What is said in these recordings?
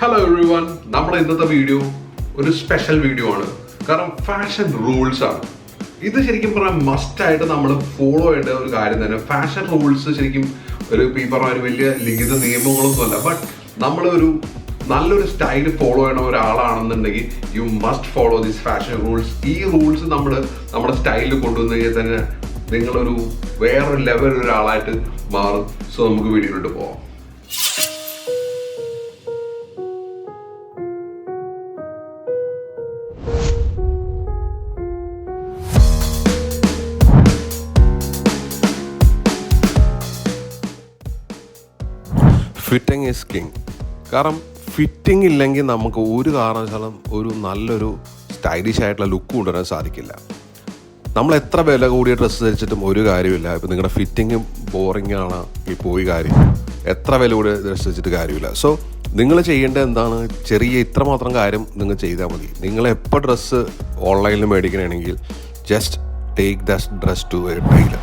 Hello every one, നമ്മുടെ ഇന്നത്തെ video ഒരു സ്പെഷ്യൽ വീഡിയോ ആണ്. കാരണം ഫാഷൻ റൂൾസ് ആണ് ഇത്. ശരിക്കും പറഞ്ഞാൽ മസ്റ്റായിട്ട് നമ്മൾ ഫോളോ ചെയ്യേണ്ട ഒരു കാര്യം തന്നെ. ഫാഷൻ റൂൾസ് ശരിക്കും ഒരു ഒരു വലിയ ലിഖിത നിയമങ്ങളൊന്നുമല്ല. ബട്ട് നമ്മളൊരു നല്ലൊരു സ്റ്റൈൽ ഫോളോ ചെയ്യണ ഒരാളാണെന്നുണ്ടെങ്കിൽ you must follow this fashion rules. ഈ റൂൾസ് നമ്മുടെ സ്റ്റൈലിൽ കൊണ്ടുവന്നു കഴിഞ്ഞാൽ തന്നെ നിങ്ങളൊരു വേറൊരു ലെവൽ ഒരാളായിട്ട് മാറും. സോ നമുക്ക് വീഡിയോയിലോട്ട് പോവാം. Fitting is king. കാരണം ഫിറ്റിംഗ് ഇല്ലെങ്കിൽ നമുക്ക് ഒരു കാരണവശാലും ഒരു നല്ലൊരു സ്റ്റൈലിഷ് ആയിട്ടുള്ള ലുക്ക് കൊണ്ടുവരാൻ സാധിക്കില്ല. നമ്മൾ എത്ര വില കൂടിയ ഡ്രസ്സ് ധരിച്ചിട്ടും ഒരു കാര്യമില്ല. ഇപ്പം നിങ്ങളുടെ ഫിറ്റിംഗ് ബോറിംഗ് ആണ് ഈ പോയി കാര്യം. എത്ര വില കൂടിയ ഡ്രസ്സ് ധരിച്ചിട്ട് കാര്യമില്ല. സോ നിങ്ങൾ ചെയ്യേണ്ടത് എന്താണ്? ഇത്രമാത്രം കാര്യം നിങ്ങൾ ചെയ്താൽ മതി. നിങ്ങൾ എപ്പോൾ ഡ്രസ്സ് ഓൺലൈനിൽ മേടിക്കണമെങ്കിൽ just take the dress to a tailor.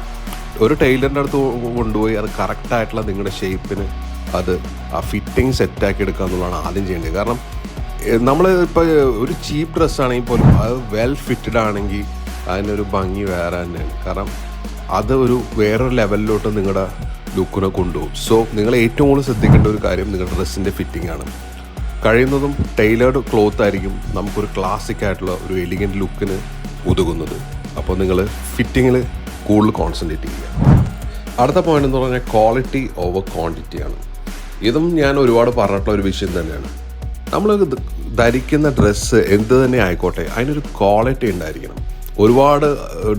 ഒരു ടൈലറിൻ്റെ അടുത്ത് കൊണ്ടുപോയി അത് കറക്റ്റായിട്ടുള്ള നിങ്ങളുടെ ഷേപ്പിന് അത് ആ ഫിറ്റിംഗ് സെറ്റാക്കി എടുക്കുക എന്നുള്ളതാണ് ആദ്യം ചെയ്യേണ്ടത്. കാരണം നമ്മൾ ഇപ്പോൾ ഒരു ചീപ്പ് ഡ്രസ്സാണെങ്കിൽ പോലും അത് വെൽ ഫിറ്റഡ് ആണെങ്കിൽ അതിനൊരു ഭംഗി വേറെ തന്നെയാണ്. കാരണം അത് ഒരു വേറൊരു ലെവലിലോട്ട് നിങ്ങളുടെ ലുക്കിനെ കൊണ്ടുപോകും. സോ നിങ്ങൾ ഏറ്റവും കൂടുതൽ ശ്രദ്ധിക്കേണ്ട ഒരു കാര്യം നിങ്ങളുടെ ഡ്രസ്സിൻ്റെ ഫിറ്റിംഗ് ആണ്. കഴിയുന്നതും ടൈലേർഡ് ക്ലോത്ത് ആയിരിക്കും നമുക്കൊരു ക്ലാസിക് ആയിട്ടുള്ള ഒരു എലിഗൻറ്റ് ലുക്കിന് ഉതകുന്നത്. അപ്പോൾ നിങ്ങൾ ഫിറ്റിങ്ങിൽ കൂടുതൽ കോൺസെൻട്രേറ്റ് ചെയ്യുക. അടുത്ത പോയിന്റ് എന്ന് പറഞ്ഞാൽ ക്വാളിറ്റി ഓവർ ക്വാണ്ടിറ്റിയാണ്. ഇതും ഞാൻ ഒരുപാട് പറഞ്ഞിട്ടുള്ള ഒരു വിഷയം തന്നെയാണ്. നമ്മൾ ധരിക്കുന്ന ഡ്രസ്സ് എന്ത് തന്നെ ആയിക്കോട്ടെ അതിനൊരു ക്വാളിറ്റി ഉണ്ടായിരിക്കണം. ഒരുപാട്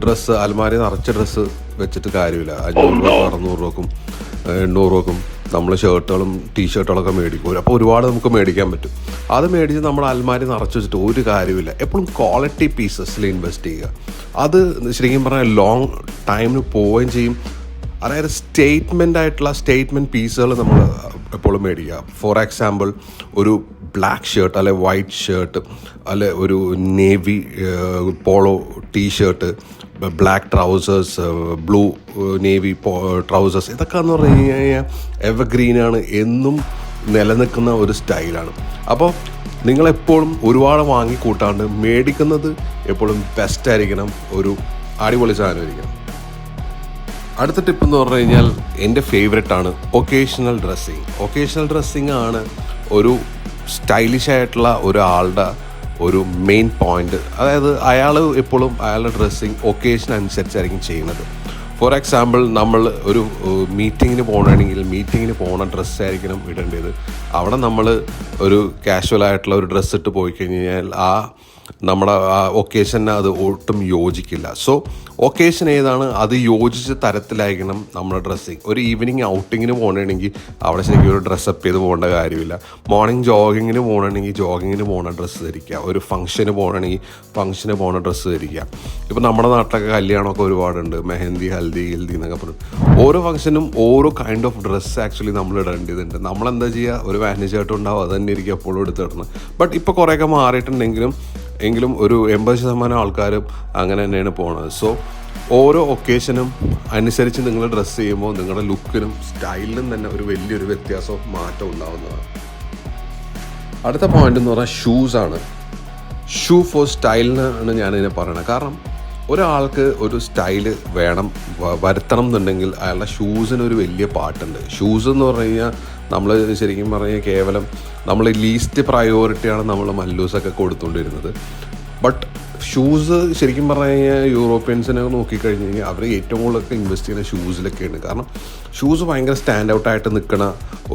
ഡ്രസ്സ് അലമാരി നിറച്ച ഡ്രസ്സ് വെച്ചിട്ട് കാര്യമില്ല. 500 രൂപ 600 രൂപക്കും 800 രൂപക്കും നമ്മൾ ഷർട്ടുകളും ടീഷർട്ടുകളൊക്കെ മേടിക്കും. അപ്പോൾ ഒരുപാട് നമുക്ക് മേടിക്കാൻ പറ്റും. അത് മേടിച്ച് നമ്മൾ അലമാരി നിറച്ച് വെച്ചിട്ട് ഒരു കാര്യമില്ല. എപ്പോഴും ക്വാളിറ്റി പീസസിൽ ഇൻവെസ്റ്റ് ചെയ്യുക. അത് ശരിക്കും പറഞ്ഞാൽ ലോങ് ടൈമിന് പോവുകയും ചെയ്യും. അതായത് സ്റ്റേറ്റ്മെൻറ്റ് പീസുകൾ നമ്മൾ എപ്പോഴും മേടിക്കുക. ഫോർ എക്സാമ്പിൾ ഒരു ബ്ലാക്ക് ഷർട്ട് അല്ലെ വൈറ്റ് ഷർട്ട് അല്ലെ ഒരു navy polo T shirt, black trousers, blue navy trousers, ഇതൊക്കെ എന്ന് പറഞ്ഞു കഴിഞ്ഞാൽ എവർഗ്രീനാണ്, എന്നും നിലനിൽക്കുന്ന ഒരു സ്റ്റൈലാണ്. അപ്പോൾ നിങ്ങളെപ്പോഴും ഒരുപാട് വാങ്ങിക്കൂട്ടാണ്ട് മേടിക്കുന്നത് എപ്പോഴും ബെസ്റ്റ് ആയിരിക്കണം. ഒരു അടിപൊളി സാധനമായിരിക്കണം. അടുത്ത ടിപ്പ് എന്ന് പറഞ്ഞു കഴിഞ്ഞാൽ എൻ്റെ ഫേവറേറ്റ് ആണ് ഒക്കേഷണൽ ഡ്രസ്സിങ്. ഒക്കേഷണൽ ഡ്രസ്സിങ് ആണ് ഒരു സ്റ്റൈലിഷ് ആയിട്ടുള്ള ഒരാളുടെ ഒരു മെയിൻ പോയിന്റ്. അതായത് അയാൾ എപ്പോഴും അയാളുടെ ഡ്രസ്സിങ് ഒക്കേഷൻ അനുസരിച്ചായിരിക്കും ചെയ്യുന്നത്. ഫോർ എക്സാമ്പിൾ നമ്മൾ ഒരു മീറ്റിങ്ങിന് പോകണ ഡ്രസ്സായിരിക്കണം ഇടേണ്ടത്. അവിടെ നമ്മൾ ഒരു കാഷ്വൽ ആയിട്ടുള്ള ഒരു ഡ്രസ്സ് ഇട്ട് പോയി കഴിഞ്ഞ് കഴിഞ്ഞാൽ നമ്മുടെ ഒക്കേഷന് അത് ഒട്ടും യോജിക്കില്ല. സോ ഒക്കേഷൻ ഏതാണ് അത് യോജിച്ച തരത്തിലായിരിക്കണം നമ്മുടെ ഡ്രസ്സിങ്. ഒരു ഈവനിങ് ഔട്ടിങ്ങിന് പോകണമെങ്കിൽ അവിടെ ശരിക്കും ഒരു ഡ്രസ്സപ്പ് ചെയ്ത് പോകേണ്ട കാര്യമില്ല. മോർണിംഗ് ജോഗിങ്ങിന് പോകണമെങ്കിൽ ജോഗിങ്ങിന് പോകുന്ന ഡ്രസ്സ് ധരിക്കുക. ഒരു ഫംഗ്ഷന് പോകണമെങ്കിൽ ഫംഗ്ഷന് പോകുന്ന ഡ്രസ്സ് ധരിക്കുക. ഇപ്പോൾ നമ്മുടെ നാട്ടിലൊക്കെ കല്യാണമൊക്കെ ഒരുപാടുണ്ട്. മെഹന്തി, ഹൽദി എന്നൊക്കെ പറഞ്ഞു. ഓരോ ഫംഗ്ഷനും ഓരോ കൈൻഡ് ഓഫ് ഡ്രസ്സ് ആക്ച്വലി നമ്മൾ ഇടേണ്ടതുണ്ട്. നമ്മളെന്താ ചെയ്യുക? ഒരു വാനി ഷർട്ട് ഉണ്ടാവും, അത് തന്നെ ഇരിക്കും എപ്പോഴും എടുത്തിടുന്നത്. ബട്ട് ഇപ്പോൾ കുറേയൊക്കെ മാറിയിട്ടുണ്ടെങ്കിലും ഒരു 80% ആൾക്കാരും അങ്ങനെ തന്നെയാണ് പോകുന്നത്. സോ ഓരോ ഒക്കേഷനും അനുസരിച്ച് നിങ്ങൾ ഡ്രസ്സ് ചെയ്യുമ്പോൾ നിങ്ങളുടെ ലുക്കിനും സ്റ്റൈലിനും തന്നെ ഒരു വലിയൊരു വ്യത്യാസവും മാറ്റം ഉണ്ടാകുന്നതാണ്. അടുത്ത പോയിന്റ് എന്ന് പറഞ്ഞാൽ ഷൂസാണ്. ഷൂ ഫോർ സ്റ്റൈലിനാണ് ഞാനിതിനെ പറയണത്. കാരണം ഒരാൾക്ക് ഒരു സ്റ്റൈല് വരുത്തണം എന്നുണ്ടെങ്കിൽ അയാളുടെ ഷൂസിനൊരു വലിയ പാട്ടുണ്ട്. ഷൂസ് എന്ന് പറഞ്ഞു കഴിഞ്ഞാൽ നമ്മൾ ശരിക്കും പറഞ്ഞാൽ കേവലം നമ്മൾ ലീസ്റ്റ് പ്രയോറിറ്റിയാണ് നമ്മൾ മല്ലൂസൊക്കെ കൊടുത്തുകൊണ്ടിരുന്നത്. ബട്ട് ഷൂസ് ശരിക്കും പറഞ്ഞു കഴിഞ്ഞാൽ യൂറോപ്യൻസിനെ നോക്കിക്കഴിഞ്ഞ് കഴിഞ്ഞാൽ അവർ ഏറ്റവും കൂടുതലൊക്കെ ഇൻവെസ്റ്റ് ചെയ്യുന്ന ഷൂസിലൊക്കെയാണ്. കാരണം ഷൂസ് ഭയങ്കര സ്റ്റാൻഡ് ഔട്ടായിട്ട് നിൽക്കുന്ന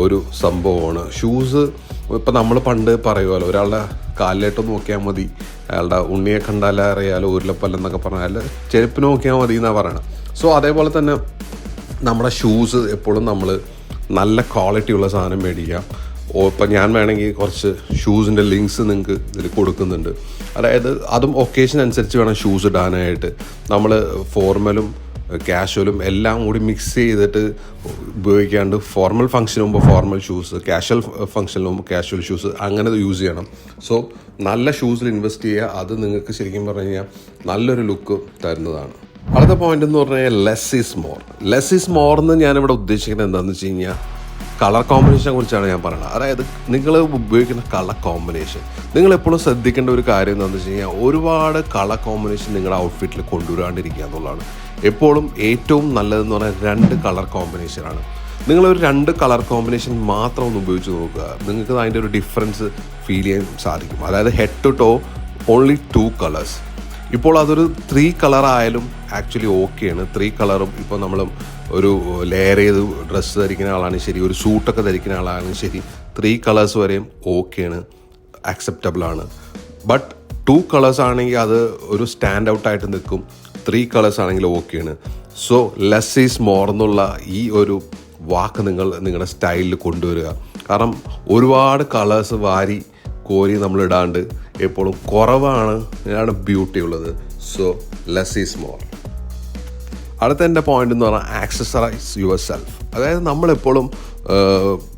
ഒരു സംഭവമാണ്. ഷൂസ് ഇപ്പം നമ്മൾ പണ്ട് പറയുമല്ലോ, ഒരാളുടെ കാലിലേട്ടൊന്ന് നോക്കിയാൽ മതി, അയാളുടെ ഉണ്ണിയെ കണ്ടാൽ അറിയാലോ ഉരുളപ്പല്ലെന്നൊക്കെ പറഞ്ഞാൽ ചെരുപ്പ് നോക്കിയാൽ മതി എന്നാണ് പറയണത്. സോ അതേപോലെ തന്നെ നമ്മുടെ ഷൂസ് എപ്പോഴും നമ്മൾ നല്ല ക്വാളിറ്റിയുള്ള സാധനം മേടിക്കുക. ഇപ്പം ഞാൻ വേണമെങ്കിൽ കുറച്ച് ഷൂസിൻ്റെ ലിങ്ക്സ് നിങ്ങൾക്ക് ഇതിൽ കൊടുക്കുന്നുണ്ട്. അതായത് അതും ഒക്കേഷൻ അനുസരിച്ച് വേണം ഷൂസ് ഇടാനായിട്ട്. നമ്മൾ ഫോർമലും കാഷ്വലും എല്ലാം കൂടി മിക്സ് ചെയ്തിട്ട് ഉപയോഗിക്കാണ്ട് ഫോർമൽ ഫംഗ്ഷന് മുമ്പ് ഫോർമൽ ഷൂസ്, കാഷ്വൽ ഫംഗ്ഷന് മുമ്പ് കാഷ്വൽ ഷൂസ്, അങ്ങനെ യൂസ് ചെയ്യണം. സോ നല്ല ഷൂസിൽ ഇൻവെസ്റ്റ് ചെയ്യുക. അത് നിങ്ങൾക്ക് ശരിക്കും പറഞ്ഞു കഴിഞ്ഞാൽ നല്ലൊരു ലുക്ക് തരുന്നതാണ്. അടുത്ത പോയിന്റ് എന്ന് പറഞ്ഞു കഴിഞ്ഞാൽ ലെസ് ഈസ് മോർ എന്ന് ഞാനിവിടെ ഉദ്ദേശിക്കുന്നത് എന്താണെന്ന് വെച്ച് കഴിഞ്ഞാൽ കളർ കോമ്പിനേഷനെ കുറിച്ചാണ് ഞാൻ പറയുന്നത്. അതായത് നിങ്ങൾ ഉപയോഗിക്കുന്ന കളർ കോമ്പിനേഷൻ, നിങ്ങൾ എപ്പോഴും ശ്രദ്ധിക്കേണ്ട ഒരു കാര്യം എന്താണെന്ന് വെച്ച് കഴിഞ്ഞാൽ ഒരുപാട് കളർ കോമ്പിനേഷൻ നിങ്ങളുടെ ഔട്ട്ഫിറ്റിൽ കൊണ്ടുവരാണ്ടിരിക്കുക എന്നുള്ളതാണ്. എപ്പോഴും ഏറ്റവും നല്ലതെന്ന് പറഞ്ഞാൽ 2 കളർ കോമ്പിനേഷനാണ്. നിങ്ങളൊരു 2 കളർ കോമ്പിനേഷൻ മാത്രം ഒന്ന് ഉപയോഗിച്ച് നോക്കുക, നിങ്ങൾക്ക് അതിൻ്റെ ഒരു ഡിഫറൻസ് ഫീൽ ചെയ്യാൻ സാധിക്കും. അതായത് head to toe only 2 colours. ഇപ്പോൾ അതൊരു 3 കളർ ആയാലും ആക്ച്വലി ഓക്കെയാണ്. 3 കളറും ഇപ്പോൾ നമ്മൾ ഒരു ലെയർ ചെയ്ത് ഡ്രസ്സ് ധരിക്കുന്ന ആളാണെങ്കിൽ ശരി, ഒരു സൂട്ടൊക്കെ ധരിക്കുന്ന ആളാണെങ്കിൽ ശരി, 3 കളേഴ്സ് വരെയും ഓക്കെയാണ്, ആക്സെപ്റ്റബിളാണ്. ബട്ട് 2 കളേഴ്സ് ആണെങ്കിൽ അത് ഒരു സ്റ്റാൻഡ് ഔട്ടായിട്ട് നിൽക്കും. 3 കളേഴ്സ് ആണെങ്കിൽ ഓക്കെയാണ്. സോ ലെസ് ഈസ് മോർ എന്നുള്ള ഈ ഒരു വാക്ക് നിങ്ങളുടെ സ്റ്റൈലിൽ കൊണ്ടുവരിക. കാരണം ഒരുപാട് കളേഴ്സ് വാരി കോരി നമ്മൾ ഇടാണ്ട് എപ്പോഴും കുറവാണ് ബ്യൂട്ടി ഉള്ളത്. So less is more. അടുത്ത എൻ്റെ പോയിന്റ് എന്ന് പറഞ്ഞാൽ ആക്സസറൈസ് യുവർ സെൽഫ്. അതായത് നമ്മളെപ്പോഴും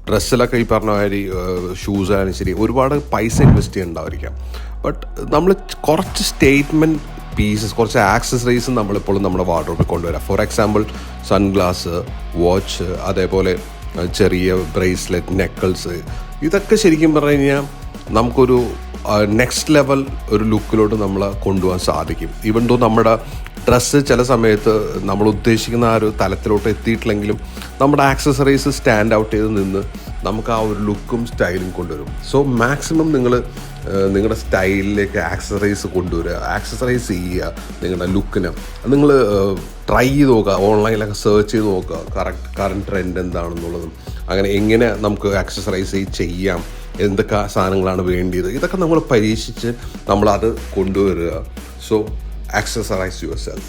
ഡ്രസ്സിലൊക്കെ ഈ പറഞ്ഞ മാതിരി ഷൂസ് ആയാലും ശരി ഒരുപാട് പൈസ ഇൻവെസ്റ്റ് ചെയ്യുന്നുണ്ടായിരിക്കാം. ബട്ട് നമ്മൾ കുറച്ച് സ്റ്റേറ്റ്മെൻറ്റ് പീസസ്, കുറച്ച് ആക്സസറീസ് നമ്മളെപ്പോഴും നമ്മുടെ വാർഡ്രോബിൽ കൊണ്ടുവരാം. ഫോർ എക്സാമ്പിൾ സൺഗ്ലാസ്, വാച്ച്, അതേപോലെ ചെറിയ ബ്രേസ്ലെറ്റ്, നെക്കിൾസ്. ഇതൊക്കെ ശരിക്കും പറഞ്ഞു കഴിഞ്ഞാൽ നമുക്കൊരു നെക്സ്റ്റ് ലെവൽ ഒരു ലുക്കിലോട്ട് നമ്മളെ കൊണ്ടുപോകാൻ സാധിക്കും. ഈവൻ ദോ നമ്മുടെ ഡ്രസ്സ് ചില സമയത്ത് നമ്മൾ ഉദ്ദേശിക്കുന്ന ആ ഒരു തലത്തിലോട്ട് എത്തിയിട്ടില്ലെങ്കിലും നമ്മുടെ ആക്സസറീസ് സ്റ്റാൻഡ് ഔട്ട് ചെയ്ത് നിന്ന് നമുക്ക് ആ ഒരു ലുക്കും സ്റ്റൈലും കൊണ്ടുവരും. സോ മാക്സിമം നിങ്ങൾ നിങ്ങളുടെ സ്റ്റൈലിലേക്ക് ആക്സസറീസ് കൊണ്ടുവരിക, ആക്സസറൈസ് ചെയ്യുക നിങ്ങളുടെ ലുക്കിന്. നിങ്ങൾ ട്രൈ ചെയ്ത് നോക്കുക, ഓൺലൈനിലൊക്കെ സെർച്ച് ചെയ്ത് നോക്കുക കറണ്ട് ട്രെൻഡ് എന്താണെന്നുള്ളതും, അങ്ങനെ എങ്ങനെ നമുക്ക് ആക്സസറൈസ് ചെയ്യാം, എന്തൊക്കെ സാധനങ്ങളാണ് വേണ്ടിയത്, ഇതൊക്കെ നമ്മൾ പരീക്ഷിച്ച് നമ്മളത് കൊണ്ടുവരിക. So accessorize yourself.